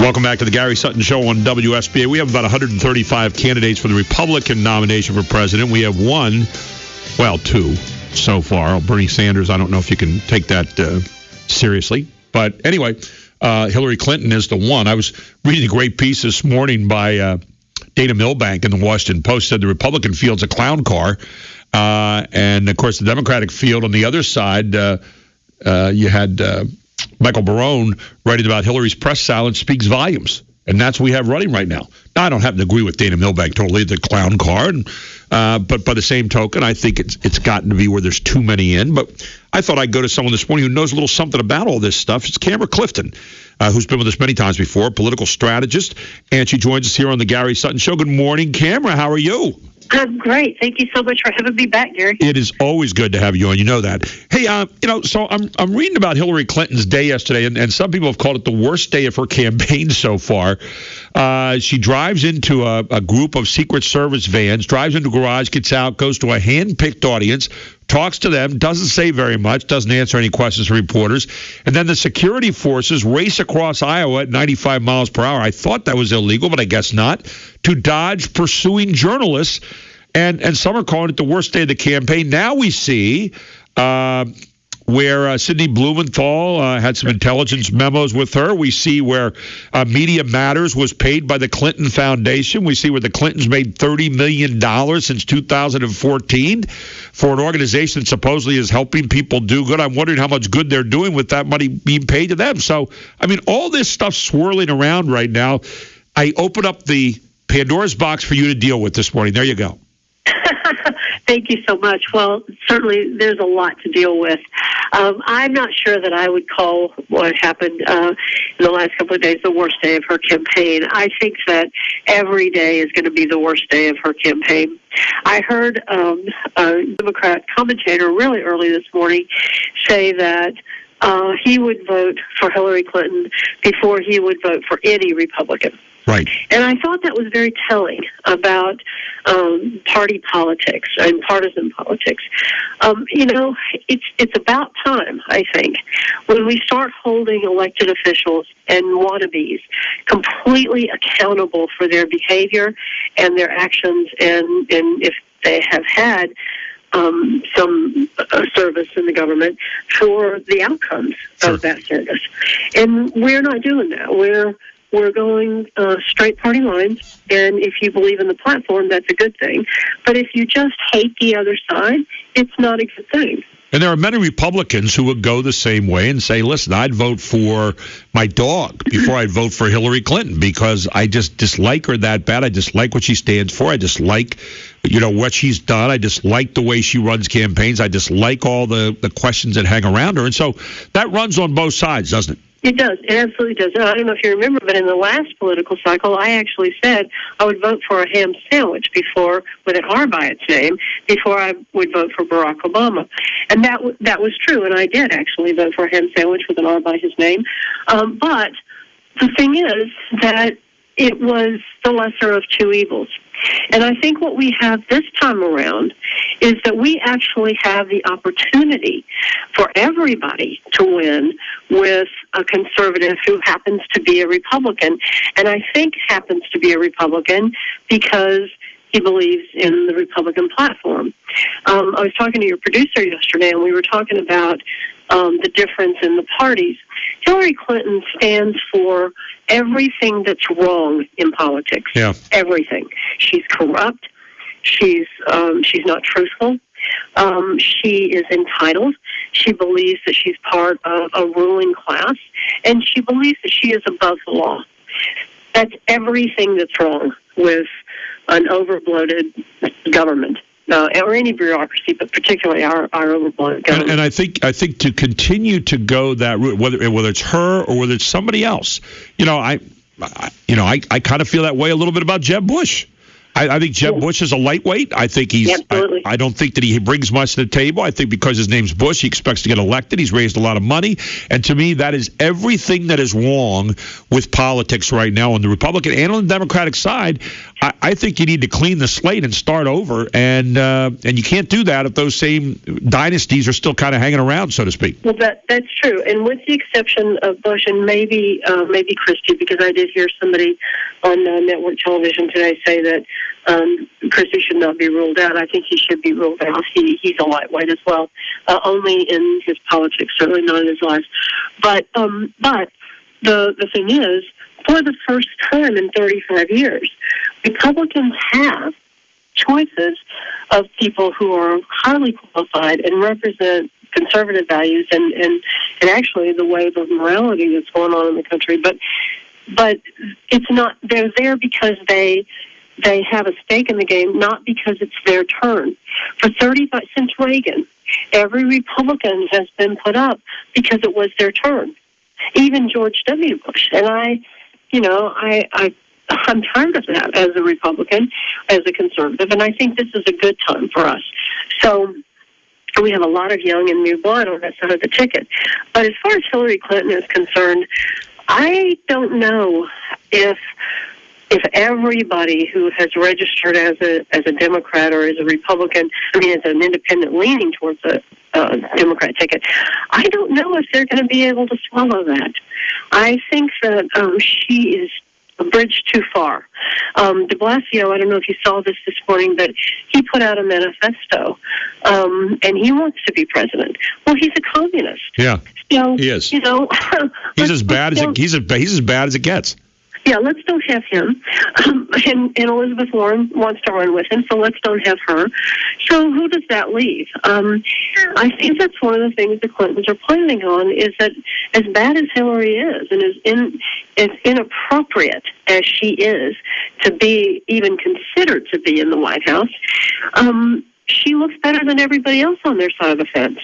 Welcome back to the Gary Sutton Show on WSBA. We have about 135 candidates for the Republican nomination for president. We have two so far. Bernie Sanders, I don't know if you can take that seriously. But anyway, Hillary Clinton is the one. I was reading a great piece this morning by Dana Milbank in the Washington Post. Said the Republican field's a clown car. And, of course, the Democratic field on the other side, you had Michael Barone writing about Hillary's press silence speaks volumes. And that's what we have running right now. Now, I don't happen to agree with Dana Milbank totally, the clown car. But by the same token, I think it's gotten to be where there's too many in. But I thought I'd go to someone this morning who knows a little something about all this stuff. It's Camara Clifton, who's been with us many times before, political strategist. And she joins us here on the Gary Sutton Show. Good morning, Camara. How are you? I'm great. Thank you so much for having me back, Gary. It is always good to have you on. You know that. Hey, so I'm reading about Hillary Clinton's day yesterday, and some people have called it the worst day of her campaign so far. She drives into a group of Secret Service vans, drives into a garage, gets out, goes to a hand-picked audience, talks to them, doesn't say very much, doesn't answer any questions from reporters, and then the security forces race across Iowa at 95 miles per hour. I thought that was illegal, but I guess not, to dodge pursuing journalists, and some are calling it the worst day of the campaign. Now we see where Sidney Blumenthal had some intelligence memos with her. We see where Media Matters was paid by the Clinton Foundation. We see where the Clintons made $30 million since 2014 for an organization that supposedly is helping people do good. I'm wondering how much good they're doing with that money being paid to them. So, I mean, all this stuff swirling around right now. I open up the Pandora's box for you to deal with this morning. There you go. Thank you so much. Well, certainly there's a lot to deal with. I'm not sure that I would call what happened in the last couple of days the worst day of her campaign. I think that every day is going to be the worst day of her campaign. I heard a Democrat commentator really early this morning say that he would vote for Hillary Clinton before he would vote for any Republican. Right. And I thought that was very telling about party politics and partisan politics. It's about time, I think, when we start holding elected officials and wannabes completely accountable for their behavior and their actions, and if they have had some service in the government, for the outcomes of that service. And we're not doing that. We're going straight party lines, and if you believe in the platform, that's a good thing. But if you just hate the other side, it's not a good thing. And there are many Republicans who would go the same way and say, listen, I'd vote for my dog before I'd vote for Hillary Clinton because I just dislike her that bad. I dislike what she stands for. I dislike, what she's done. I dislike the way she runs campaigns. I dislike all the questions that hang around her. And so that runs on both sides, doesn't it? It does. It absolutely does. And I don't know if you remember, but in the last political cycle, I actually said I would vote for a ham sandwich with an R by its name, before I would vote for Barack Obama. And that was true, and I did actually vote for a ham sandwich with an R by his name. But the thing is that it was the lesser of two evils. And I think what we have this time around is that we actually have the opportunity for everybody to win with a conservative who happens to be a Republican. And I think happens to be a Republican because he believes in the Republican platform. I was talking to your producer yesterday, and we were talking about the difference in the parties. Hillary Clinton stands for everything that's wrong in politics. Yeah. Everything. She's corrupt. She's not truthful. She is entitled. She believes that she's part of a ruling class, and she believes that she is above the law. That's everything that's wrong with an overbloated government. Or any bureaucracy, but particularly our overblown government. And I think to continue to go that route, whether it's her or whether it's somebody else, I kind of feel that way a little bit about Jeb Bush. I think Jeb Bush is a lightweight. I think he's. I don't think that he brings much to the table. I think because his name's Bush, he expects to get elected. He's raised a lot of money, and to me, that is everything that is wrong with politics right now on the Republican and on the Democratic side. I think you need to clean the slate and start over, and you can't do that if those same dynasties are still kind of hanging around, so to speak. Well, that's true, and with the exception of Bush and maybe Christie, because I did hear somebody on network television today say that Christie should not be ruled out. I think he should be ruled out. He's a lightweight as well, only in his politics, certainly not in his life. But the thing is, for the first time in 35 years, Republicans have choices of people who are highly qualified and represent conservative values and actually the wave of morality that's going on in the country. But it's not. They're there because they have a stake in the game, not because it's their turn. For 35 since Reagan, every Republican has been put up because it was their turn. Even George W. Bush. And I'm tired of that as a Republican, as a conservative, and I think this is a good time for us. So we have a lot of young and new blood on that side of the ticket. But as far as Hillary Clinton is concerned, I don't know if everybody who has registered as a Democrat or as a Republican, as an independent leaning towards a Democrat ticket, I don't know if they're going to be able to swallow that. I think that she is a bridge too far. De Blasio, I don't know if you saw this morning, but he put out a manifesto, and he wants to be president. Well, he's a communist. Yeah, so, he is. He's as bad as it gets. Yeah, let's don't have him. And Elizabeth Warren wants to run with him, so let's don't have her. So who does that leave? I think that's one of the things the Clintons are planning on, is that as bad as Hillary is and as inappropriate as she is to be even considered to be in the White House, she looks better than everybody else on their side of the fence.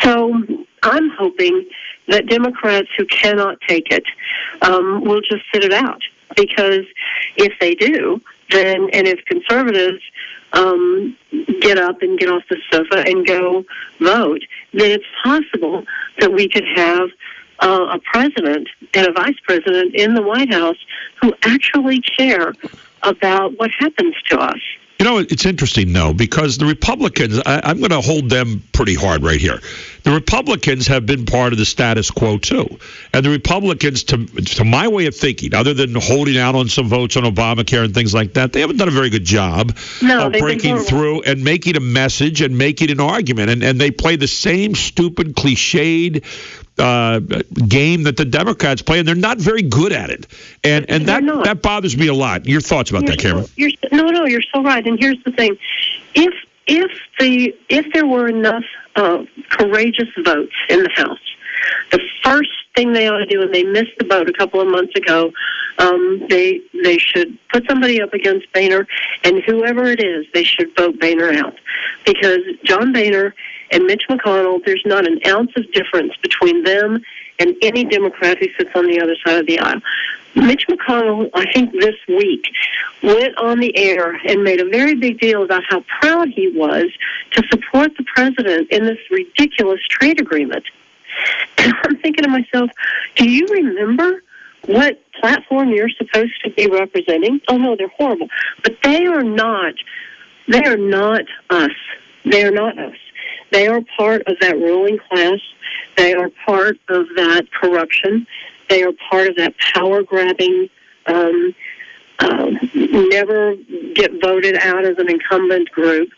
So I'm hoping that Democrats who cannot take it will just sit it out. Because if they do, then, and if conservatives get up and get off the sofa and go vote, then it's possible that we could have a president and a vice president in the White House who actually care about what happens to us. You know, it's interesting, though, because the Republicans, I'm going to hold them pretty hard right here. The Republicans have been part of the status quo, too. And the Republicans, to my way of thinking, other than holding out on some votes on Obamacare and things like that, they haven't done a very good job of breaking through and making a message and making an argument. And they play the same stupid, cliched game that the Democrats play, and they're not very good at it. And that bothers me a lot. Your thoughts about that, Camara? No, you're so right. And here's the thing: if there were enough courageous votes in the House, the first thing they ought to do, and they missed the boat a couple of months ago, they should put somebody up against Boehner, and whoever it is, they should vote Boehner out, because John Boehner and Mitch McConnell, there's not an ounce of difference between them and any Democrat who sits on the other side of the aisle. Mitch McConnell, I think this week, went on the air and made a very big deal about how proud he was to support the president in this ridiculous trade agreement. And I'm thinking to myself, do you remember what platform you're supposed to be representing? Oh, no, they're horrible. But they are not us. They are not us. They are part of that ruling class. They are part of that corruption. They are part of that power-grabbing, never get voted out as an incumbent group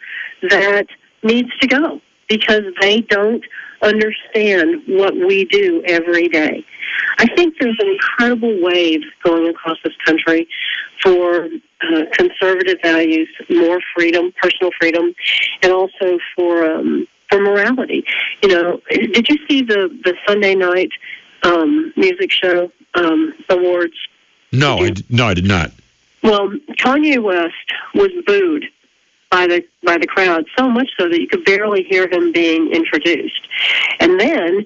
that needs to go because they don't understand what we do every day. I think there's an incredible wave going across this country for conservative values, more freedom, personal freedom, and also for morality. You know, did you see the Sunday night music show awards? No, I did not. Well, Kanye West was booed by the crowd, so much so that you could barely hear him being introduced. And then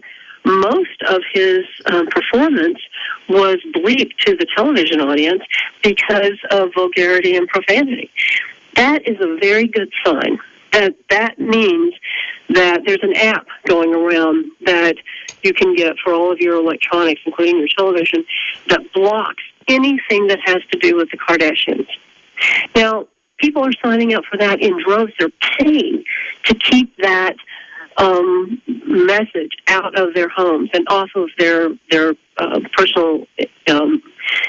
most of his performance was bleak to the television audience because of vulgarity and profanity. That is a very good sign. That means that there's an app going around that you can get for all of your electronics, including your television, that blocks anything that has to do with the Kardashians. Now, people are signing up for that in droves. They're paying to keep that message out of their homes and off of their personal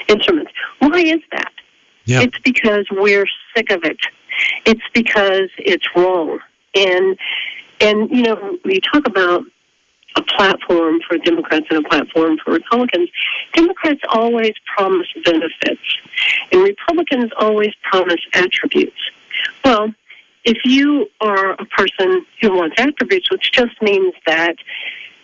instruments. Why is that? Yeah. It's because we're sick of it. It's because it's wrong. And you know, you talk about a platform for Democrats and a platform for Republicans. Democrats always promise benefits, and Republicans always promise attributes. Well, if you are a person who wants attributes, which just means that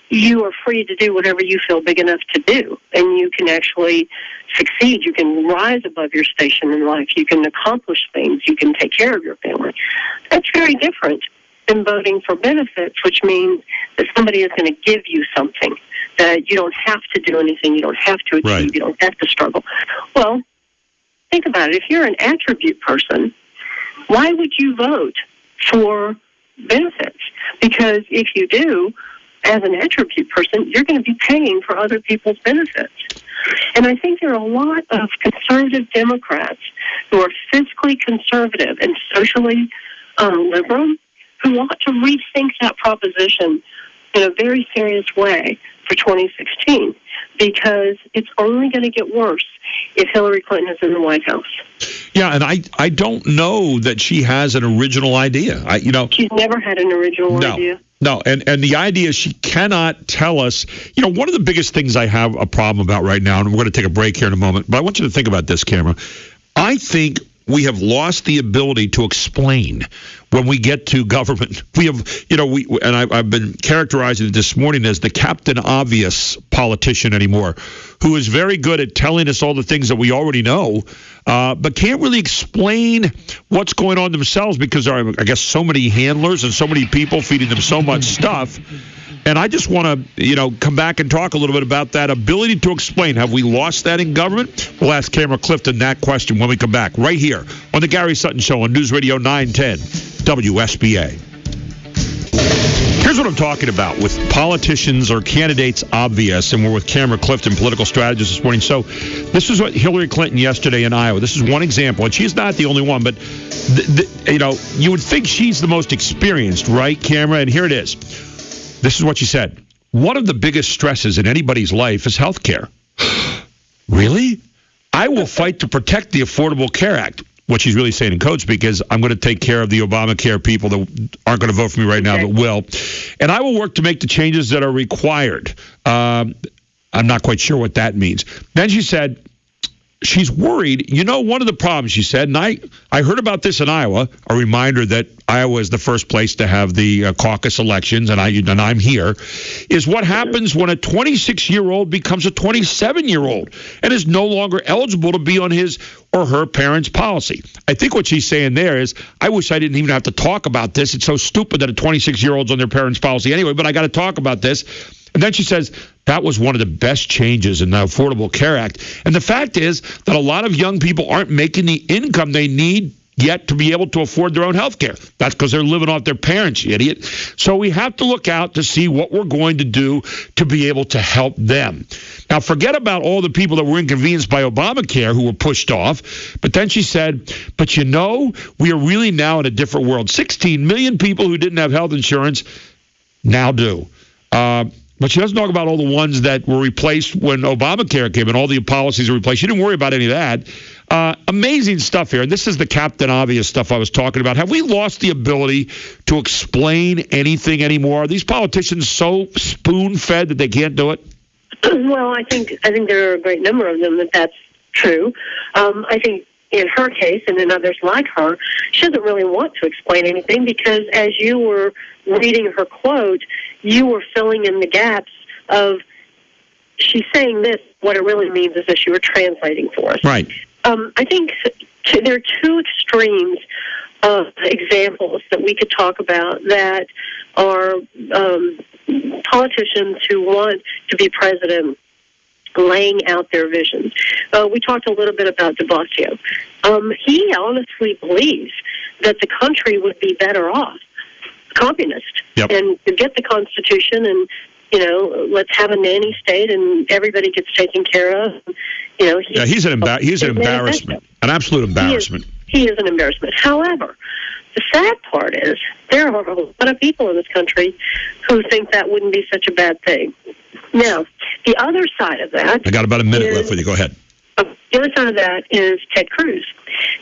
you are free to do whatever you feel big enough to do, and you can actually succeed. You can rise above your station in life. You can accomplish things. You can take care of your family. That's very different than voting for benefits, which means that somebody is going to give you something, that you don't have to do anything, you don't have to achieve, right. You don't have to struggle. Well, think about it. If you're an attribute person, why would you vote for benefits? Because if you do, as an attribute person, you're going to be paying for other people's benefits. And I think there are a lot of conservative Democrats who are fiscally conservative and socially liberal who ought to rethink that proposition in a very serious way for 2016, because it's only going to get worse if Hillary Clinton is in the White House. Yeah, and I don't know that she has an original idea. She's never had an original idea. No, and the idea is she cannot tell us. One of the biggest things I have a problem about right now, and we're going to take a break here in a moment, but I want you to think about this, Camara. I think we have lost the ability to explain when we get to government. We have, I've been characterizing it this morning as the Captain Obvious politician anymore, who is very good at telling us all the things that we already know, but can't really explain what's going on themselves because there are, I guess, so many handlers and so many people feeding them so much stuff. And I just want to, come back and talk a little bit about that ability to explain. Have we lost that in government? We'll ask Camara Clifton that question when we come back, right here on the Gary Sutton Show on News Radio 910 WSBA. Here's what I'm talking about with politicians or candidates obvious, and we're with Camara Clifton, political strategist this morning. So this is what Hillary Clinton yesterday in Iowa. This is one example, and she's not the only one, but, you would think she's the most experienced, right, Camara? And here it is. This is what she said. One of the biggest stresses in anybody's life is health care. Really? I will fight to protect the Affordable Care Act. What she's really saying in code speak is, I'm going to take care of the Obamacare people that aren't going to vote for me right now, but will. And I will work to make the changes that are required. I'm not quite sure what that means. Then she said, she's worried. One of the problems, she said, and I heard about this in Iowa, a reminder that Iowa is the first place to have the caucus elections, and I'm here, is what happens when a 26-year-old becomes a 27-year-old and is no longer eligible to be on his or her parents' policy. I think what she's saying there is, I wish I didn't even have to talk about this. It's so stupid that a 26-year-old's on their parents' policy anyway, but I got to talk about this. And then she says, that was one of the best changes in the Affordable Care Act. And the fact is that a lot of young people aren't making the income they need yet to be able to afford their own health care. That's because they're living off their parents, you idiot. So we have to look out to see what we're going to do to be able to help them. Now, forget about all the people that were inconvenienced by Obamacare who were pushed off. But then she said, but we are really now in a different world. 16 million people who didn't have health insurance now do. But she doesn't talk about all the ones that were replaced when Obamacare came and all the policies were replaced. She didn't worry about any of that. Amazing stuff here. And this is the Captain Obvious stuff I was talking about. Have we lost the ability to explain anything anymore? Are these politicians so spoon-fed that they can't do it? Well, I think there are a great number of them that's true. I think in her case and in others like her, she doesn't really want to explain anything because as you were reading her quote, you were filling in the gaps of she's saying this, what it really means is that you were translating for us. Right. I think there are two extremes of examples that we could talk about that are politicians who want to be president laying out their visions. We talked a little bit about de Blasio. He honestly believes that the country would be better off, communist, and to get the Constitution and, let's have a nanny state and everybody gets taken care of. He's an embarrassment, an absolute embarrassment. He is an embarrassment. However, the sad part is there are a lot of people in this country who think that wouldn't be such a bad thing. Now, the other side of that... I got about a minute left with you. Go ahead. The other side of that is Ted Cruz.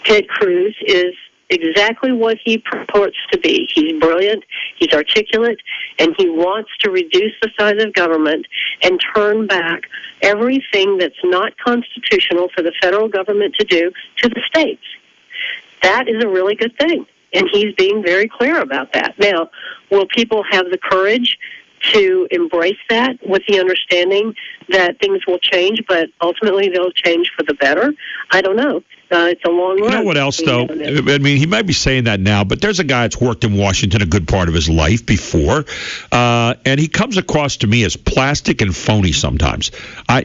Ted Cruz is exactly what he purports to be. He's brilliant, he's articulate, and he wants to reduce the size of government and turn back everything that's not constitutional for the federal government to do to the states. That is a really good thing, and he's being very clear about that. Now, will people have the courage to embrace that with the understanding that things will change, but ultimately they'll change for the better? I don't know. It's a long run. You know what else, though? I mean, he might be saying that now, but there's a guy that's worked in Washington a good part of his life before, and he comes across to me as plastic and phony sometimes. I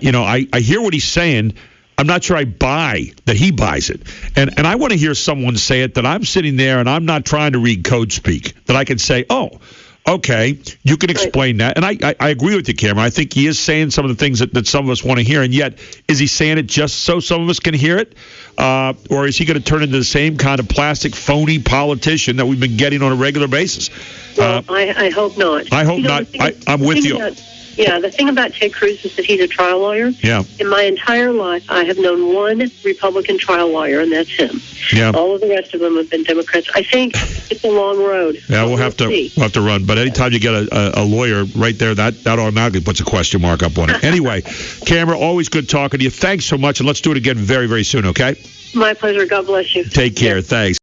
hear what he's saying. I'm not sure I buy that he buys it. And I want to hear someone say it that I'm sitting there and I'm not trying to read code speak, that I can say, oh, okay, you can explain that. And I agree with you, Camara. I think he is saying some of the things that some of us want to hear. And yet, is he saying it just so some of us can hear it? Or is he going to turn into the same kind of plastic, phony politician that we've been getting on a regular basis? Well, I hope not. I hope not. I'm with you. The thing about Ted Cruz is that he's a trial lawyer. Yeah. In my entire life, I have known one Republican trial lawyer, and that's him. Yeah. All of the rest of them have been Democrats. I think it's a long road. Yeah, we'll have to run. But anytime you get a lawyer right there, that automatically puts a question mark up on it. Anyway, Camara, always good talking to you. Thanks so much, and let's do it again very, very soon, okay? My pleasure. God bless you. Take care. Thanks.